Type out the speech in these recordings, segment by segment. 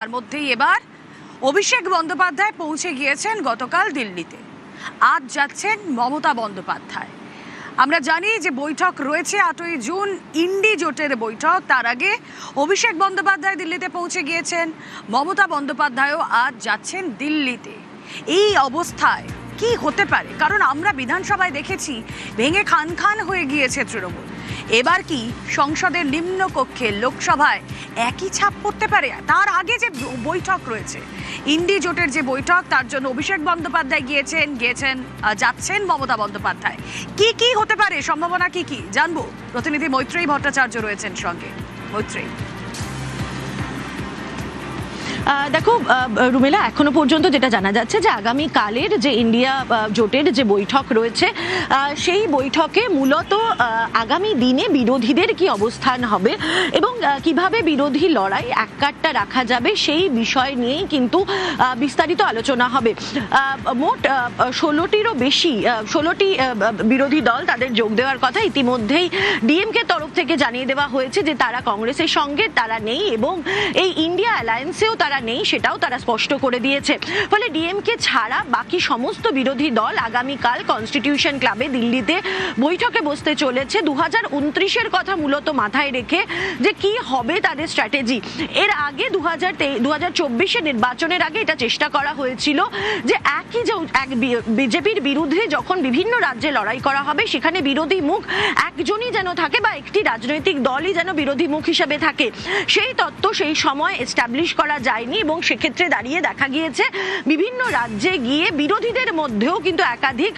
তার মধ্যেই এবার অভিষেক বন্দ্যোপাধ্যায় পৌঁছে গিয়েছেন গতকাল দিল্লিতে। আজ যাচ্ছেন মমতা বন্দ্যোপাধ্যায়। আমরা জানি যে বৈঠক রয়েছে 8ই জুন, ইন্ডি জোটের বৈঠক। তার আগে অভিষেক বন্দ্যোপাধ্যায় দিল্লিতে পৌঁছে গিয়েছেন, মমতা বন্দ্যোপাধ্যায়ও আজ যাচ্ছেন দিল্লিতে। এই অবস্থায় কি হতে পারে? কারণ আমরা বিধানসভায় দেখেছি ভেঙে খান খান হয়ে গিয়েছে তৃণমূল। এবার কি সংসদের নিম্ন কক্ষে লোকসভায় একই ছাপ পড়তে পারে? তার আগে যে বৈঠক রয়েছে ইন্ডি জোটের যে বৈঠক, তার জন্য অভিষেক বন্দ্যোপাধ্যায় যাচ্ছেন মমতা বন্দ্যোপাধ্যায়। কি হতে পারে, সম্ভাবনা কি জানবো। প্রতিনিধি মৈত্রেয়ী ভট্টাচার্য রয়েছেন সঙ্গে। মৈত্রেয়ী, দেখো রুমেলা, এখনো পর্যন্ত যেটা জানা যাচ্ছে যে আগামীকালের যে ইন্ডিয়া জোটের যে বৈঠক রয়েছে সেই বৈঠকে মূলত আগামী দিনে বিরোধীদের কি অবস্থান হবে এবং কিভাবে বিরোধী লড়াই এককাট্টা রাখা যাবে সেই বিষয় নিয়েই কিন্তু বিস্তারিত আলোচনা হবে। মোট 16টি বিরোধী দল তাদের যোগ দেওয়ার কথা। ইতিমধ্যেই ডিএমকে তরফ থেকে জানিয়ে দেওয়া হয়েছে যে তারা কংগ্রেসের সঙ্গে তারা নেই এবং এই ইন্ডিয়া অ্যালায়েন্সেও তারা নেই, সেটাও তারা স্পষ্ট করে দিয়েছে। ফলে ডিএমকে ছাড়া বাকি সমস্ত বিরোধী দল আগামীকাল কনস্টিটিউশন ক্লাবে দিল্লিতে বৈঠকে বসতে চলেছে 2029-এর কথা মূলত মাথায় রেখে যে কি হবে তাদের স্ট্র্যাটেজি। এর আগে 2024-এর নির্বাচনের আগে এটা চেষ্টা করা হয়েছিল যে বিজেপির বিরুদ্ধে যখন বিভিন্ন রাজ্যে লড়াই করা হবে সেখানে বিরোধী মুখ একজনই যেন থাকে বা একটি রাজনৈতিক দলই যেন বিরোধী মুখ হিসেবে থাকে। সেই তত্ত্ব সেই সময় এস্টাবলিশ করা যায়নি এবং সেক্ষেত্রে দাঁড়িয়ে দেখা গিয়েছে বিভিন্ন রাজ্যে গিয়ে বিরোধীদের মধ্যেও কিন্তু একাধিক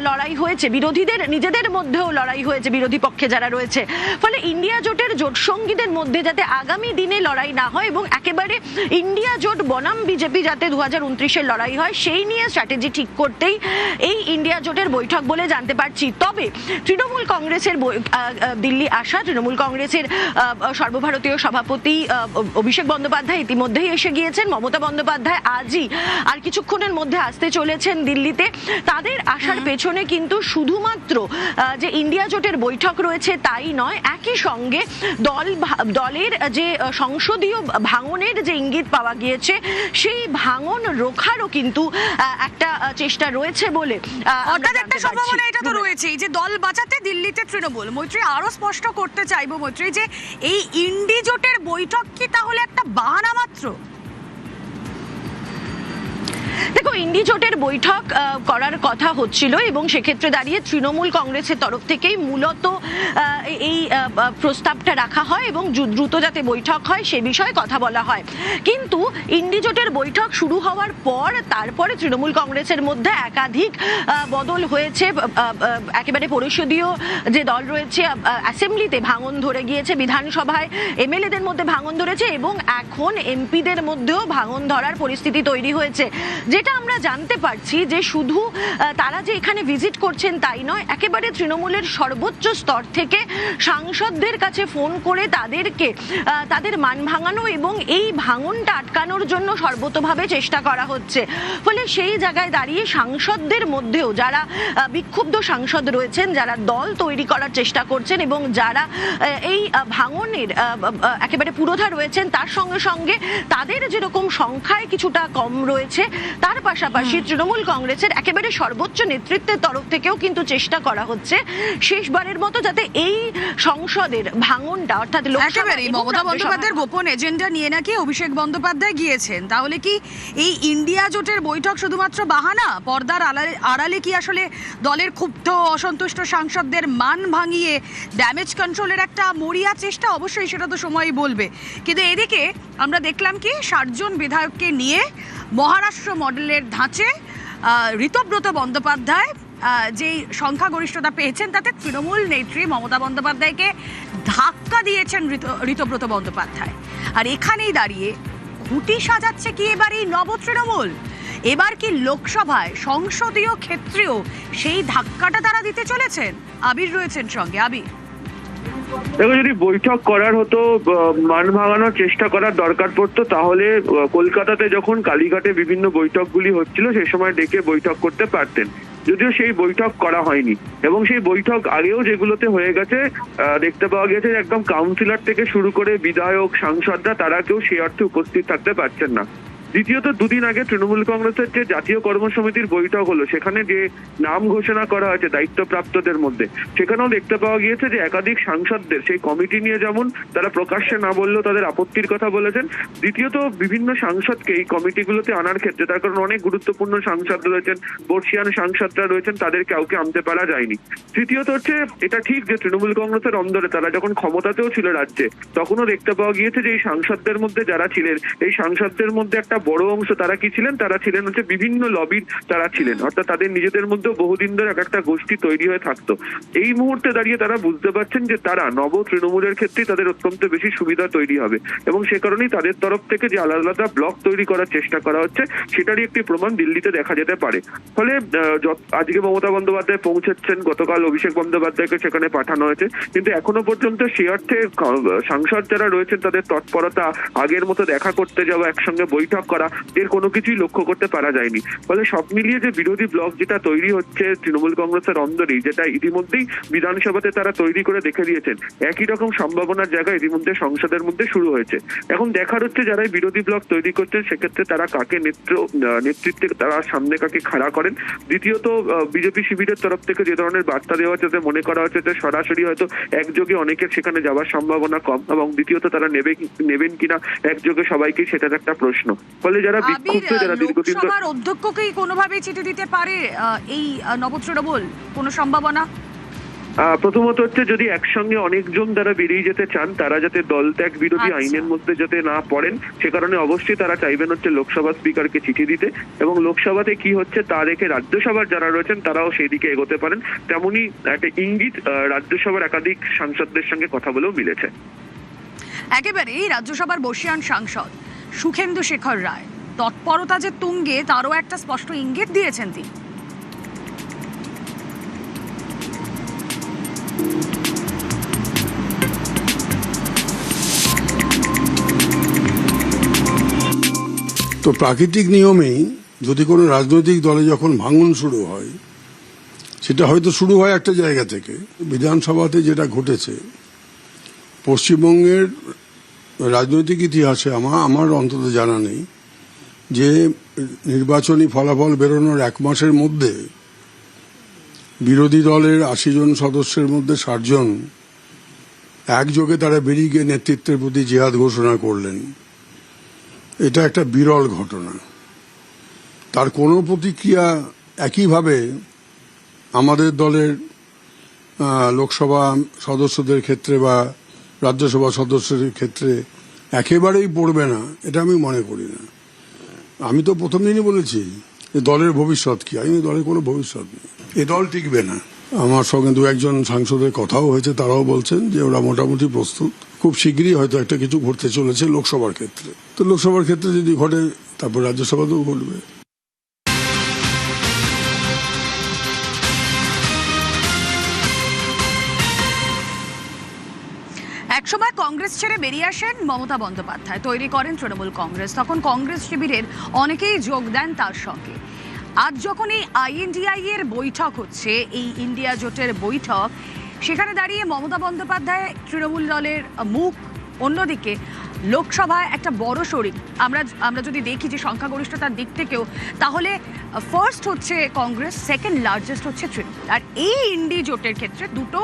লড়াই হয়েছে, বিরোধীদের নিজেদের মধ্যেও লড়াই হয়েছে, বিরোধী পক্ষে যারা রয়েছে। ফলে ইন্ডিয়া জোটের জোটসঙ্গীদের মধ্যে যাতে আগামী দিনে লড়াই না হয় এবং একেবারে ইন্ডিয়া জোট বনাম বিজেপি যাতে 2029-এর লড়াই হয় সেই নিয়ে স্ট্র্যাটেজি ঠিক করতেই এই ইন্ডিয়া জোটের বৈঠক বলে জানতে পারছি। তবে তৃণমূল কংগ্রেসের দিল্লি আসা তৃণমূল কংগ্রেসের সর্বভারতীয় সভাপতি অভিষেক বন্দ্যোপাধ্যায় ইতিমধ্যেই এসে গিয়েছেন। মমতা বন্দ্যোপাধ্যায় আজই আর কিছুক্ষণের মধ্যে আসতে চলেছেন দিল্লিতে। তাদের আসার পেছনে কিন্তু শুধুমাত্র যে ইন্ডিয়া জোটের বৈঠক রয়েছে তাই নয়, একই সঙ্গে দলের যে সংসদীয় ভাঙনের যে ইঙ্গিত পাওয়া গিয়েছে সেই ভাঙন রোখারও কিন্তু একটা চেষ্টা রয়েছে বলে একটা সম্ভাবনা এটা তো রয়েছেই যে দল বাঁচাতে দিল্লিতে তৃণমূল। মৈত্রী, আরো স্পষ্ট করতে চাইবো মৈত্রী যে এই ইন্ডি জোটের বৈঠক কি তাহলে একটা বাহানা মাত্র? দেখো, ইন্ডি জোটের বৈঠক করার কথা হচ্ছিল এবং সেক্ষেত্রে দাঁড়িয়ে তৃণমূল কংগ্রেসের তরফ থেকেই মূলত এই প্রস্তাবটা রাখা হয় এবং দ্রুত যাতে বৈঠক হয় সে বিষয়ে কথা বলা হয়। কিন্তু ইন্ডি জোটের বৈঠক শুরু হওয়ার পর তারপরে তৃণমূল কংগ্রেসের মধ্যে একাধিক বদল হয়েছে। একেবারে পরিষদীয় যে দল রয়েছে অ্যাসেম্বলিতে ভাঙন ধরে গিয়েছে, বিধানসভায় এমএলএদের মধ্যে ভাঙন ধরেছে এবং এখন এমপিদের মধ্যেও ভাঙন ধরার পরিস্থিতি তৈরি হয়েছে। যেটা আমরা জানতে পারছি যে শুধু তারা যে এখানে ভিজিট করছেন তাই নয়, একেবারে তৃণমূলের সর্বোচ্চ স্তর থেকে সাংসদদের কাছে ফোন করে তাদেরকে তাদের মান ভাঙানো এবং এই ভাঙনটা আটকানোর জন্য সর্বতোভাবে চেষ্টা করা হচ্ছে। ফলে সেই জায়গায় দাঁড়িয়ে সাংসদদের মধ্যেও যারা বিক্ষুব্ধ সাংসদ রয়েছেন, যারা দল তৈরি করার চেষ্টা করছেন এবং যারা এই ভাঙনের একেবারে পুরোধা রয়েছেন, তার সঙ্গে সঙ্গে তাদের যেরকম সংখ্যায় কিছুটা কম রয়েছে তার পাশাপাশি তৃণমূল কংগ্রেসের একেবারে সর্বোচ্চ নেতৃত্বের তরফ থেকেও কিন্তু চেষ্টা করা হচ্ছে শেষবারের মতো যাতে এই সংসদের ভাঙনটা অর্থাৎ মমতা বন্দ্যোপাধ্যায়ের গোপন এজেন্ডা নিয়ে নাকি অভিষেক বন্দ্যোপাধ্যায় গিয়েছেন। তাহলে কি এই ইন্ডিয়া জোটের বৈঠক শুধুমাত্র বাহানা? পর্দার আড়ালে কি আসলে দলের ক্ষুব্ধ অসন্তুষ্ট সাংসদদের মান ভাঙিয়ে ড্যামেজ কন্ট্রোলের একটা মরিয়া চেষ্টা? অবশ্যই সেটা তো সময়ই বলবে। কিন্তু এদিকে আমরা দেখলাম কি 60 জন বিধায়ককে নিয়ে মহারাষ্ট্র মডেলের ধাঁচে ঋতব্রত বন্দ্যোপাধ্যায় যেই সংখ্যাগরিষ্ঠতা পেয়েছেন তাতে তৃণমূল নেত্রী মমতা বন্দ্যোপাধ্যায়কে ধাক্কা দিয়েছেন ঋতব্রত বন্দ্যোপাধ্যায়। আর এখানেই দাঁড়িয়ে খুঁটি সাজাচ্ছে কি এবার এই নব তৃণমূল? এবার কি লোকসভায় সংসদীয় ক্ষেত্রেও সেই ধাক্কাটা তারা দিতে চলেছেন? আবির রয়েছেন সঙ্গে। আবির, দেখো, যদি বৈঠক করার হতো, মান ভাঙানোর চেষ্টা করার দরকার পড়তো, তাহলে কলকাতাতে যখন কালীঘাটে বিভিন্ন বৈঠকগুলি হচ্ছিল সেই সময় ডেকে বৈঠক করতে পারতেন। যদিও সেই বৈঠক করা হয়নি, এবং সেই বৈঠক আগেও যেগুলোতে হয়ে গেছে দেখতে পাওয়া গেছে একদম কাউন্সিলর থেকে শুরু করে বিধায়ক, সাংসদরা তারা কেউ সেই অর্থে উপস্থিত থাকতে পারছেন না। দ্বিতীয়ত, দুদিন আগে তৃণমূল কংগ্রেসের যে জাতীয় কর্মসমিতির বৈঠক হলো, সেখানে যে নাম ঘোষণা করা হয়েছে দায়িত্বপ্রাপ্তদের মধ্যে, সেখানেও দেখতে পাওয়া গিয়েছে যে একাধিক সাংসদদের সেই কমিটি নিয়ে যেমন তারা প্রকাশ্যে না বললেও তাদের আপত্তির কথা বলেছেন। দ্বিতীয়ত, বিভিন্ন সাংসদকে এই কমিটিগুলোতে আনার ক্ষেত্রে, তার কারণ অনেক গুরুত্বপূর্ণ সাংসদ রয়েছেন, বর্ষিয়ান সাংসদরা রয়েছেন, তাদের কাউকে আনতে পারা যায়নি। তৃতীয়ত হচ্ছে, এটা ঠিক যে তৃণমূল কংগ্রেসের অন্দরে তারা যখন ক্ষমতাতেও ছিল রাজ্যে, তখনও দেখতে পাওয়া গিয়েছে যে এই সাংসদদের মধ্যে যারা ছিলেন, এই সাংসদদের মধ্যে একটা বড় অংশ তারা কি ছিলেন, তারা ছিলেন হচ্ছে বিভিন্ন লবির তারা ছিলেন, অর্থাৎ তাদের নিজেদের মধ্যে বহুদিন ধরে একটা গোষ্ঠী তৈরি হয়ে থাকতো। এই মুহূর্তে দাঁড়িয়ে তারা বুঝতে পারছেন যে তারা নব তৃণমূলের ক্ষেত্রে তাদের অত্যন্ত বেশি সুবিধা তৈরি হবে, এবং সে কারণেই তাদের তরফ থেকে যে আলাদা আলাদা ব্লক তৈরি করার চেষ্টা করা হচ্ছে, সেটারই একটি প্রমাণ দিল্লিতে দেখা যেতে পারে। ফলে আজকে মমতা বন্দ্যোপাধ্যায় পৌঁছেছেন, গতকাল অভিষেক বন্দ্যোপাধ্যায়কে সেখানে পাঠানো হয়েছে, কিন্তু এখনো পর্যন্ত সে অর্থে সাংসদ যারা রয়েছেন তাদের তৎপরতা, আগের মতো দেখা করতে যাওয়া, একসঙ্গে বৈঠক করা, এর কোনো কিছুই লক্ষ্য করতে পারা যায়নি। ফলে সব মিলিয়ে যে বিরোধী ব্লক যেটা তৈরি হচ্ছে তৃণমূল কংগ্রেসের অন্দরেই, যেটা ইতিমধ্যেই বিধানসভাতে তারা তৈরি করে দেখে দিয়েছেন, একই রকম সম্ভাবনার জায়গা ইতিমধ্যে সংসদের মধ্যে শুরু হয়েছে। এখন দেখার হচ্ছে যারা বিরোধী ব্লক তৈরি করছেন সেক্ষেত্রে তারা কাকে নেতৃত্বে তারা সামনে কাকে খাড়া করেন। দ্বিতীয়ত, বিজেপি শিবিরের তরফ থেকে যে ধরনের বার্তা দেওয়া হচ্ছে, মনে করা হচ্ছে যে সরাসরি হয়তো একযোগে অনেকের সেখানে যাওয়ার সম্ভাবনা কম, এবং দ্বিতীয়ত তারা নেবেন কিনা একযোগে সবাইকেই, সেটার একটা প্রশ্ন। ফলে যারা বিক্ষুব্ধ, যারা দীর্ঘদিন লোকসভার অধ্যক্ষকেই কোনোভাবে চিঠি দিতে পারে এই নবতৃণমূল, কোনো সম্ভাবনা? প্রথমত হচ্ছে, যদি একসঙ্গে অনেকজন তারা বেরিয়ে যেতে চান, তারা যাতে দল ত্যাগ বিরোধী আইনের মধ্যে যাতে না পড়েন, সে কারণে অবশ্যই তারা চাইবেন হচ্ছে লোকসভা স্পিকারকে চিঠি দিতে, এবং লোকসভাতে কি হচ্ছে তা দেখে রাজ্যসভার যারা রয়েছেন তারাও সেই দিকে এগোতে পারেন। তেমনি একটা ইঙ্গিত রাজ্যসভার একাধিক সাংসদদের সঙ্গে কথা বলেও মিলেছে। একেবারেই রাজ্যসভার বর্ষিয়ান সাংসদ সুখেন্দু শেখর রায় তৎপরতা যে তুঙ্গে, তারও একটা স্পষ্ট ইঙ্গিত দিয়েছেন তিনি। তো প্রাকৃতিক নিয়মেই যদি কোনো রাজনৈতিক দলে যখন ভাঙন শুরু হয়, সেটা হয়তো শুরু হয় একটা জায়গা থেকে। বিধানসভাতে যেটা ঘটেছে, পশ্চিমবঙ্গের রাজনৈতিক ইতিহাসে আমার অন্তত জানা নেই যে নির্বাচনী ফলাফল বেরোনোর এক মাসের মধ্যে বিরোধী দলের ৮০ জন সদস্যের মধ্যে ৬০ জন একযোগে তারা বেরিয়ে গিয়ে নেতৃত্বের প্রতি জিহাদ ঘোষণা করলেন। এটা একটা বিরল ঘটনা। তার কোনো প্রতিক্রিয়া একইভাবে আমাদের দলের লোকসভা সদস্যদের ক্ষেত্রে বা রাজ্যসভা সদস্যদের ক্ষেত্রে একেবারেই পড়বে না, এটা আমি মনে করি না। আমি তো প্রথম দিনই বলেছি যে দলের ভবিষ্যৎ কি, আমি দলের কোনো ভবিষ্যৎ নেই, এ দল টিকবে না। আমার সঙ্গে দু একজন সাংসদের কথাও হয়েছে, তারাও বলছেন যে ওরা মোটামুটি প্রস্তুত, খুব শীঘ্রই হয়তো একটা কিছু ঘটতে চলেছে লোকসভার ক্ষেত্রে। তো লোকসভার ক্ষেত্রে যদি ঘটে, তারপর রাজ্যসভাতেও ঘটবে। একসময় কংগ্রেস ছেড়ে বেরিয়ে আসেন মমতা বন্দ্যোপাধ্যায়, তৈরি করেন তৃণমূল কংগ্রেস। তখন কংগ্রেস শিবিরের অনেকেই যোগ দেন তার সঙ্গে। আজ যখন এই INDI এর বৈঠক হচ্ছে, এই ইন্ডিয়া জোটের বৈঠক, সেখানে দাঁড়িয়ে মমতা বন্দ্যোপাধ্যায় তৃণমূল দলের মুখ, অন্যদিকে লোকসভায় একটা বড় শরিক। আমরা যদি দেখি যে সংখ্যাগরিষ্ঠতার দিক থেকেও, তাহলে ফার্স্ট হচ্ছে কংগ্রেস, সেকেন্ড লার্জেস্ট হচ্ছে তৃণমূল। আর এই ইন্ডি জোটের ক্ষেত্রে দুটো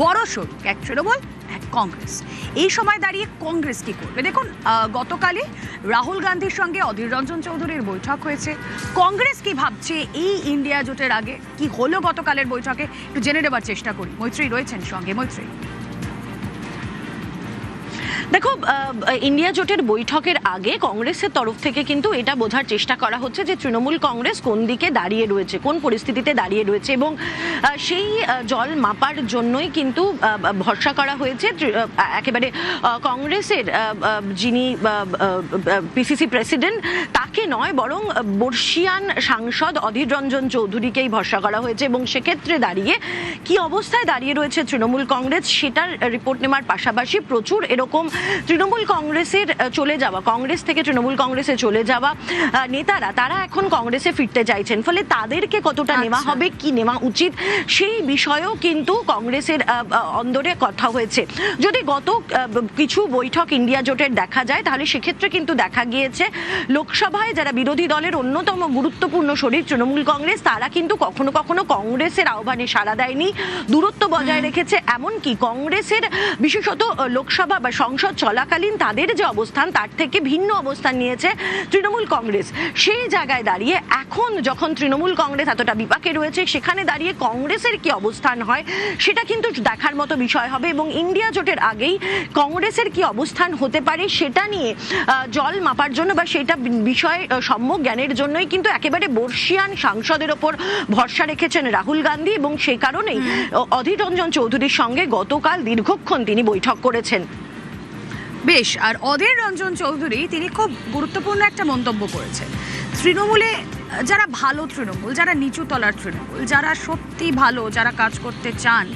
বড় শরিক, এক তৃণমূল, এক কংগ্রেস। এই সময় দাঁড়িয়ে কংগ্রেস কি করবে? দেখুন, গতকালই রাহুল গান্ধীর সঙ্গে অধীর রঞ্জন চৌধুরীর বৈঠক হয়েছে। কংগ্রেস কি ভাবছে এই ইন্ডিয়া জোটের আগে, কি হলো গতকালের বৈঠকে, একটু জেনে নেবার চেষ্টা করি। মৈত্রী রয়েছেন সঙ্গে। মৈত্রী, দেখো, ইন্ডিয়া জোটের বৈঠকের আগে কংগ্রেসের তরফ থেকে কিন্তু এটা বোঝার চেষ্টা করা হচ্ছে যে তৃণমূল কংগ্রেস কোন দিকে দাঁড়িয়ে রয়েছে, কোন পরিস্থিতিতে দাঁড়িয়ে রয়েছে, এবং সেই জল মাপার জন্যই কিন্তু ভরসা করা হয়েছে একেবারে কংগ্রেসের যিনি পিসিসি প্রেসিডেন্ট তাকে নয়, বরং বর্ষিয়ান সাংসদ অধীর রঞ্জন চৌধুরীকেই ভরসা করা হয়েছে। এবং সেক্ষেত্রে দাঁড়িয়ে কি অবস্থায় দাঁড়িয়ে রয়েছে তৃণমূল কংগ্রেস সেটার রিপোর্ট নেওয়ার পাশাপাশি প্রচুর এরকম তৃণমূল কংগ্রেসের চলে যাওয়া, কংগ্রেস থেকে তৃণমূল কংগ্রেসে চলে যাওয়া নেতারা তারা এখন কংগ্রেসে ফিরতে চাইছেন, ফলে তাদেরকে কতটা নেওয়া হবে, কি নেওয়া উচিত, সেই বিষয়েও কিন্তু কংগ্রেসের অন্দরে কথা হয়েছে। যদি গত কিছু বৈঠক ইন্ডিয়া জোটের দেখা যায় তাহলে সেক্ষেত্রে কিন্তু দেখা গিয়েছে লোকসভায় যারা বিরোধী দলের অন্যতম গুরুত্বপূর্ণ শরিক তৃণমূল কংগ্রেস তারা কিন্তু কখনো কখনো কংগ্রেসের আহ্বানে সাড়া দেয়নি, দূরত্ব বজায় রেখেছে। এমনকি কংগ্রেসের বিশেষত লোকসভা বা সংসদ চলাকালীন তাদের যে অবস্থান তার থেকে ভিন্ন অবস্থান নিয়েছে তৃণমূল কংগ্রেস। সেই জায়গায় দাঁড়িয়ে এখন যখন তৃণমূল কংগ্রেস এতটা বিপাকে রয়েছে সেখানে দাঁড়িয়ে কংগ্রেসের কি অবস্থান হয় সেটা কিন্তু দেখার মতো বিষয় হবে। এবং ইন্ডিয়া জোটের আগেই কংগ্রেসের কি অবস্থান হতে পারে সেটা নিয়ে জল মাপার জন্য বা সেটা বিষয়ে সম্যক জ্ঞানের জন্যই কিন্তু একেবারে বর্ষিয়ান সাংসদের ওপর ভরসা রেখেছেন রাহুল গান্ধী, এবং সেই কারণেই অধীর রঞ্জন চৌধুরীর সঙ্গে গতকাল দীর্ঘক্ষণ তিনি বৈঠক করেছেন। বেশ, আর অধীর রঞ্জন চৌধুরী তিনি খুব গুরুত্বপূর্ণ একটা মন্তব্য করেছেন। তৃণমূলে যারা ভালো তৃণমূল, যারা নিচু তলার তৃণমূল, যারা সত্যি ভালো, যারা কাজ করতে চান,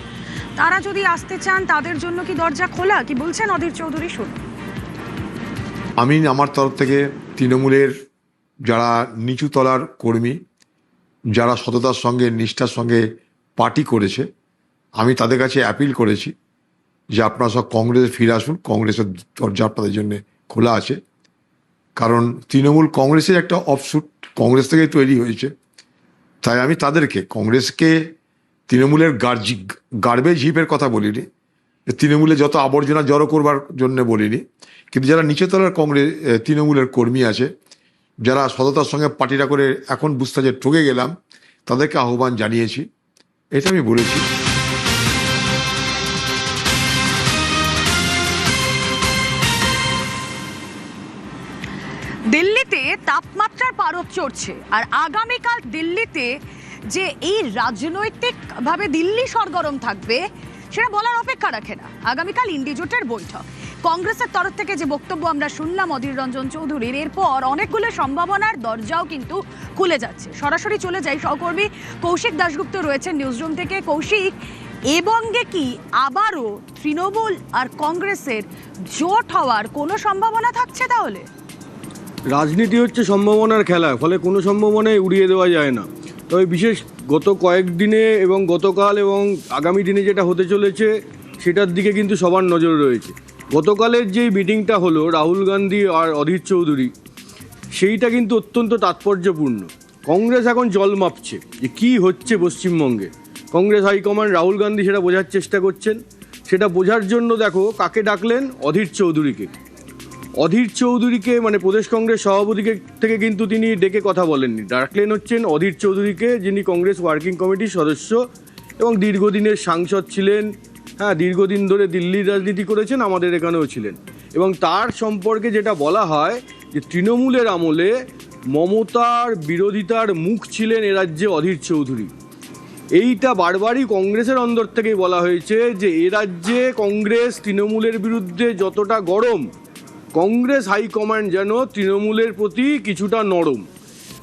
তারা যদি আসতে চান তাদের জন্য কি দরজা খোলা? কি বলছেন অধীর চৌধুরী, শুনুন। আমি আমার তরফ থেকে তৃণমূলের যারা নিচু তলার কর্মী, যারা সততার সঙ্গে নিষ্ঠার সঙ্গে পার্টি করেছে, আমি তাদের কাছে অ্যাপিল করেছি যে আপনারা সব কংগ্রেসে ফিরে আসুন, কংগ্রেসের দরজা আপনাদের জন্য খোলা আছে। কারণ তৃণমূল কংগ্রেসের একটা অফশুট, কংগ্রেস থেকেই তৈরি হয়েছে। তাই আমি তাদেরকে, কংগ্রেসকে তৃণমূলের গার্বেজ হিপের কথা বলিনি, তৃণমূলে যত আবর্জনা জড়ো করবার জন্য বলিনি, কিন্তু যারা নিচেতলার কংগ্রেস তৃণমূলের কর্মী আছে, যারা সততার সঙ্গে পার্টিটা করে এখন বুঝতে যে ঠকে গেলাম, তাদেরকে আহ্বান জানিয়েছি, এটা আমি বলেছি। দিল্লিতে তাপমাত্রার পারদ চড়ছে, আর আগামীকাল দিল্লিতে যে এই রাজনৈতিকভাবে দিল্লি সরগরম থাকবে সেটা বলার অপেক্ষা রাখে না। আগামীকাল ইন্ডি জোটের বৈঠক, কংগ্রেসের তরফ থেকে যে বক্তব্য আমরা শুনলাম অধীর রঞ্জন চৌধুরীর, এরপর অনেকগুলো সম্ভাবনার দরজাও কিন্তু খুলে যাচ্ছে। সরাসরি চলে যাই, সহকর্মী কৌশিক দাশগুপ্ত রয়েছেন নিউজরুম থেকে। কৌশিক, এবঙ্গে কি আবারও তৃণমূল আর কংগ্রেসের জোট হওয়ার কোনো সম্ভাবনা থাকছে? তাহলে রাজনীতি হচ্ছে সম্ভাবনার খেলা, ফলে কোনো সম্ভাবনাই উড়িয়ে দেওয়া যায় না। তবে বিশেষ গত কয়েকদিনে এবং গতকাল এবং আগামী দিনে যেটা হতে চলেছে সেটার দিকে কিন্তু সবার নজর রয়েছে। গতকালের যেই মিটিংটা হলো রাহুল গান্ধী আর অধীর চৌধুরী, সেইটা কিন্তু অত্যন্ত তাৎপর্যপূর্ণ। কংগ্রেস এখন জল মাপছে যে কী হচ্ছে পশ্চিমবঙ্গে। কংগ্রেস হাইকমান্ড রাহুল গান্ধী সেটা বোঝার চেষ্টা করছেন। সেটা বোঝার জন্য দেখো কাকে ডাকলেন, অধীর চৌধুরীকে। অধীর চৌধুরীকে মানে প্রদেশ কংগ্রেস সভাপতিকে থেকে কিন্তু তিনি ডেকে কথা বলেননি, ডাকলেন হচ্ছেন অধীর চৌধুরীকে, যিনি কংগ্রেস ওয়ার্কিং কমিটির সদস্য এবং দীর্ঘদিনের সাংসদ ছিলেন। হ্যাঁ, দীর্ঘদিন ধরে দিল্লির রাজনীতি করেছেন, আমাদের এখানেও ছিলেন। এবং তার সম্পর্কে যেটা বলা হয় যে তৃণমূলের আমলে মমতার বিরোধিতার মুখ ছিলেন এ রাজ্যে অধীর চৌধুরী। এইটা বারবারই কংগ্রেসের অন্দর থেকেই বলা হয়েছে যে এ রাজ্যে কংগ্রেস তৃণমূলের বিরুদ্ধে যতটা গরম, কংগ্রেস হাইকমান্ড যেন তৃণমূলের প্রতি কিছুটা নরম।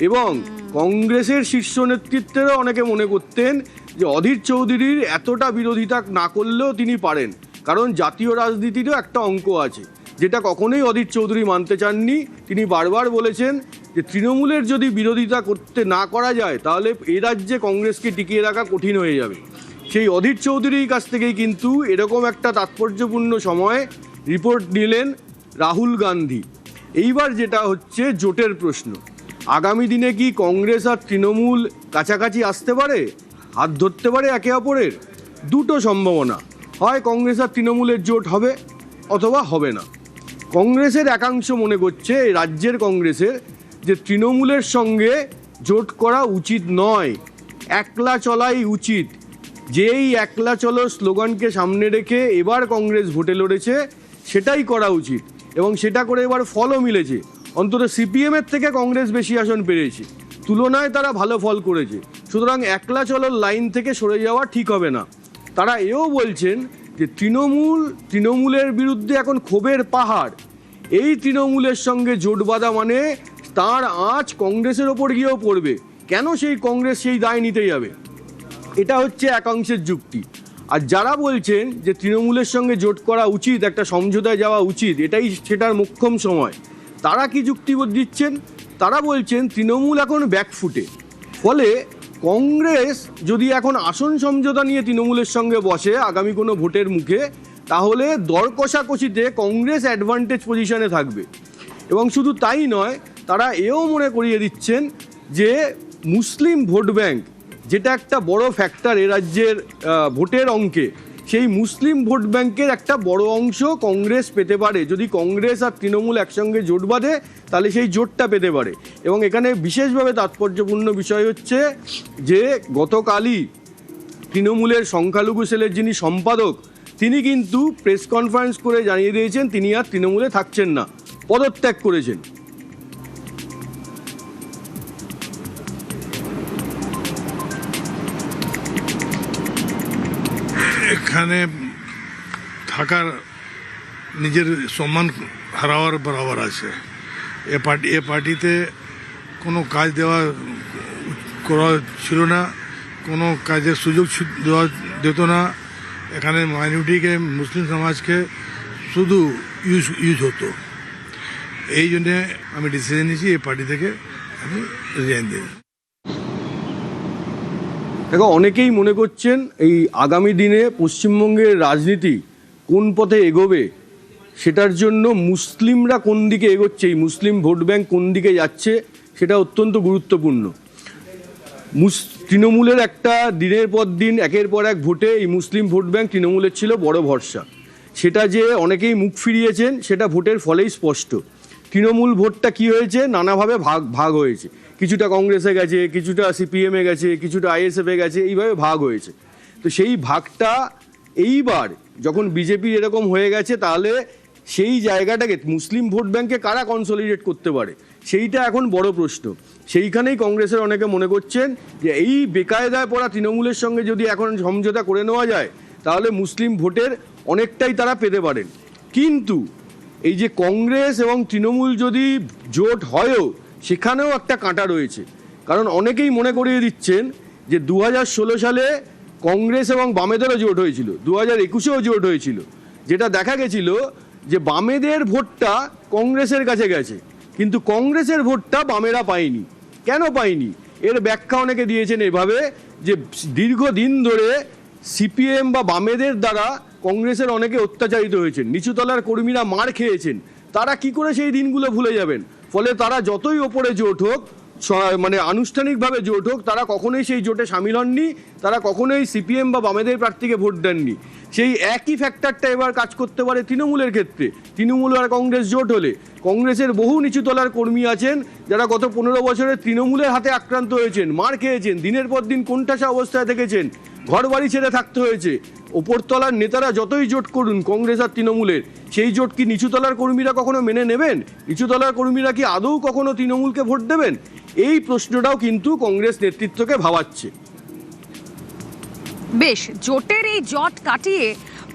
এবং কংগ্রেসের শীর্ষ নেতৃত্বেরও অনেকে মনে করতেন যে অধীর চৌধুরীর এতটা বিরোধিতা না করলেও তিনি পারেন, কারণ জাতীয় রাজনীতিরও একটা অঙ্ক আছে, যেটা কখনোই অধীর চৌধুরী মানতে চাননি। তিনি বারবার বলেছেন যে তৃণমূলের যদি বিরোধিতা করতে না করা যায় তাহলে এই রাজ্যে কংগ্রেসকে টিকিয়ে রাখা কঠিন হয়ে যাবে। সেই অধীর চৌধুরীর কাছ থেকেই কিন্তু এরকম একটা তাৎপর্যপূর্ণ সময় রিপোর্ট নিলেন রাহুল গান্ধী। এইবার যেটা হচ্ছে জোটের প্রশ্ন, আগামী দিনে কি কংগ্রেস আর তৃণমূল কাছাকাছি আসতে পারে, হাত ধরতে পারে একে অপরের? দুটো সম্ভাবনা, হয় কংগ্রেস আর তৃণমূলের জোট হবে অথবা হবে না। কংগ্রেসের একাংশ মনে করছে, এই রাজ্যের কংগ্রেসের, যে তৃণমূলের সঙ্গে জোট করা উচিত নয়, একলা চলাই উচিত। যেই একলা চলো স্লোগানকে সামনে রেখে এবার কংগ্রেস ভোটে লড়েছে, সেটাই করা উচিত, এবং সেটা করে এবার ফলও মিলেছে। অন্তত সিপিএমের থেকে কংগ্রেস বেশি আসন পেয়েছে, তুলনায় তারা ভালো ফল করেছে। সুতরাং একলা চলোর লাইন থেকে সরে যাওয়া ঠিক হবে না। তারা এও বলছেন যে তৃণমূলের বিরুদ্ধে এখন ক্ষোভের পাহাড়, এই তৃণমূলের সঙ্গে জোট বাঁধা মানে তার আঁচ কংগ্রেসের ওপর গিয়েও পড়বে। কেন সেই কংগ্রেস সেই দায় নিতে যাবে? এটা হচ্ছে একাংশের যুক্তি। আর যারা বলছেন যে তৃণমূলের সঙ্গে জোট করা উচিত, একটা সমঝোতায় যাওয়া উচিত, এটাই সেটার মোক্ষম সময়, তারা কি যুক্তি দিচ্ছেন? তারা বলছেন তৃণমূল এখন ব্যাকফুটে, ফলে কংগ্রেস যদি এখন আসন সমঝোতা নিয়ে তৃণমূলের সঙ্গে বসে আগামী কোনো ভোটের মুখে, তাহলে দর কষাকষিতে কংগ্রেস অ্যাডভান্টেজ পজিশনে থাকবে। এবং শুধু তাই নয়, তারা এও মনে করিয়ে দিচ্ছেন যে মুসলিম ভোট ব্যাংক, যেটা একটা বড় ফ্যাক্টর এ রাজ্যের ভোটের অঙ্কে, সেই মুসলিম ভোট ব্যাংকের একটা বড় অংশ কংগ্রেস পেতে পারে। যদি কংগ্রেস আর তৃণমূল একসঙ্গে জোট বাঁধে, তাহলে সেই জোটটা পেতে পারে। এবং এখানে বিশেষভাবে তাৎপর্যপূর্ণ বিষয় হচ্ছে যে গতকালই তৃণমূলের সংখ্যালঘু সেলের যিনি সম্পাদক, তিনি কিন্তু প্রেস কনফারেন্স করে জানিয়ে দিয়েছেন তিনি আর তৃণমূলে থাকছেন না, পদত্যাগ করেছেন। এখানে থাকার নিজের সম্মান হারাবার বরাবর আছে। এ পার্টিতে কোনো কাজ করা ছিল না, কোনো কাজের সুযোগ দিত না। এখানে মাইনরিটিকে, মুসলিম সমাজকে শুধু ইউজ হতো। এই জন্যে আমি ডিসিশন নিয়েছি এই পার্টি থেকে আমি রিজাইন দিই। দেখো, অনেকেই মনে করছেন এই আগামী দিনে পশ্চিমবঙ্গের রাজনীতি কোন পথে এগোবে, সেটার জন্য মুসলিমরা কোন দিকে এগোচ্ছে, এই মুসলিম ভোট ব্যাংক কোন দিকে যাচ্ছে, সেটা অত্যন্ত গুরুত্বপূর্ণ। তৃণমূলের একটা দিনের পর দিন একের পর এক ভোটে এই মুসলিম ভোট ব্যাংক তৃণমূলের ছিল বড় ভরসা। সেটা যে অনেকেই মুখ ফিরিয়েছেন সেটা ভোটের ফলেই স্পষ্ট। তৃণমূল ভোটটা কি হয়েছে, নানাভাবে ভাগ হয়েছে। কিছুটা কংগ্রেসে গেছে, কিছুটা সিপিএমে গেছে, কিছুটা আইএসএফে গেছে, এইভাবে ভাগ হয়েছে। তো সেই ভাগটা এইবার যখন বিজেপির এরকম হয়ে গেছে, তাহলে সেই জায়গাটাকে মুসলিম ভোট ব্যাংকে কারা কনসলিডেট করতে পারে, সেইটা এখন বড় প্রশ্ন। সেইখানেই কংগ্রেসের অনেকে মনে করছেন যে এই বেকায়দায় পড়া তৃণমূলের সঙ্গে যদি এখন সমঝোতা করে নেওয়া যায়, তাহলে মুসলিম ভোটের অনেকটাই তারা পেতে পারেন। কিন্তু এই যে কংগ্রেস এবং তৃণমূল যদি জোট হয়ও, সেখানেও একটা কাঁটা রয়েছে। কারণ অনেকেই মনে করিয়ে দিচ্ছেন যে 2016 সালে কংগ্রেস এবং বামেদেরও জোট হয়েছিল, 2021-এও জোট হয়েছিল, যেটা দেখা গেছিল যে বামেদের ভোটটা কংগ্রেসের কাছে গেছে, কিন্তু কংগ্রেসের ভোটটা বামেরা পায়নি। কেন পায়নি? এর ব্যাখ্যা অনেকে দিয়েছেন এভাবে যে দীর্ঘদিন ধরে সিপিএম বা বামেদের দ্বারা কংগ্রেসের অনেকে অত্যাচারিত হয়েছেন, নিচুতলার কর্মীরা মার খেয়েছেন, তারা কি করে সেই দিনগুলো ভুলে যাবেন? ফলে তারা যতই ওপরে জোট হোক, মানে আনুষ্ঠানিকভাবে জোট হোক, তারা কখনোই সেই জোটে সামিল হননি, তারা কখনোই সিপিএম বা বামেদের প্রার্থীকে ভোট দেননি। সেই একই ফ্যাক্টরটা এবার কাজ করতে পারে তৃণমূলের ক্ষেত্রে। তৃণমূল আর কংগ্রেস জোট হলে কংগ্রেসের বহু নিচুতলার কর্মী আছেন যারা গত 15 বছরে তৃণমূলের হাতে আক্রান্ত হয়েছেন, মার খেয়েছেন, দিনের পর দিন কোণঠাসা অবস্থায় থেকেছেন, ঘর বাড়ি ছেড়ে থাকতে হয়েছে। ওপরতলার নেতারা যতই জোট করুন কংগ্রেস আর তৃণমূলের, সেই জোট কি নিচুতলার কর্মীরা কখনো মেনে নেবেন? নিচুতলার কর্মীরা কি আদৌ কখনো তৃণমূলকে ভোট দেবেন? এই প্রশ্নটাও কিন্তু কংগ্রেস নেতৃত্বকে ভাবাচ্ছে। বেশ, জোটের এই জট কাটিয়ে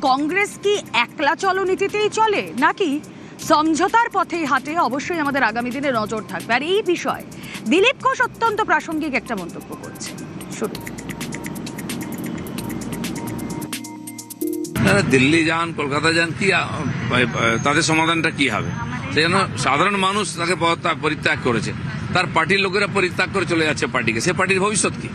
কংগ্রেস কি একলা চলনীতিতেই চলে নাকি সমঝোতার পথেই হাঁটে? অবশ্যই আমাদের আগামী দিনে নজর থাকবে। আর এই বিষয়ে দিলীপ ঘোষ অত্যন্ত প্রাসঙ্গিক একটা মন্তব্য করছে। শুরু। দিল্লি যান, কলকাতা যান, কি তাদের সমাধানটা কি হবে? সেই জন্য সাধারণ মানুষ তাকে পরিত্যাগ করেছে, তার পার্টির লোকেরা পরিত্যাগ করে চলে যাচ্ছে পার্টিকে। সে পার্টির ভবিষ্যৎ কি?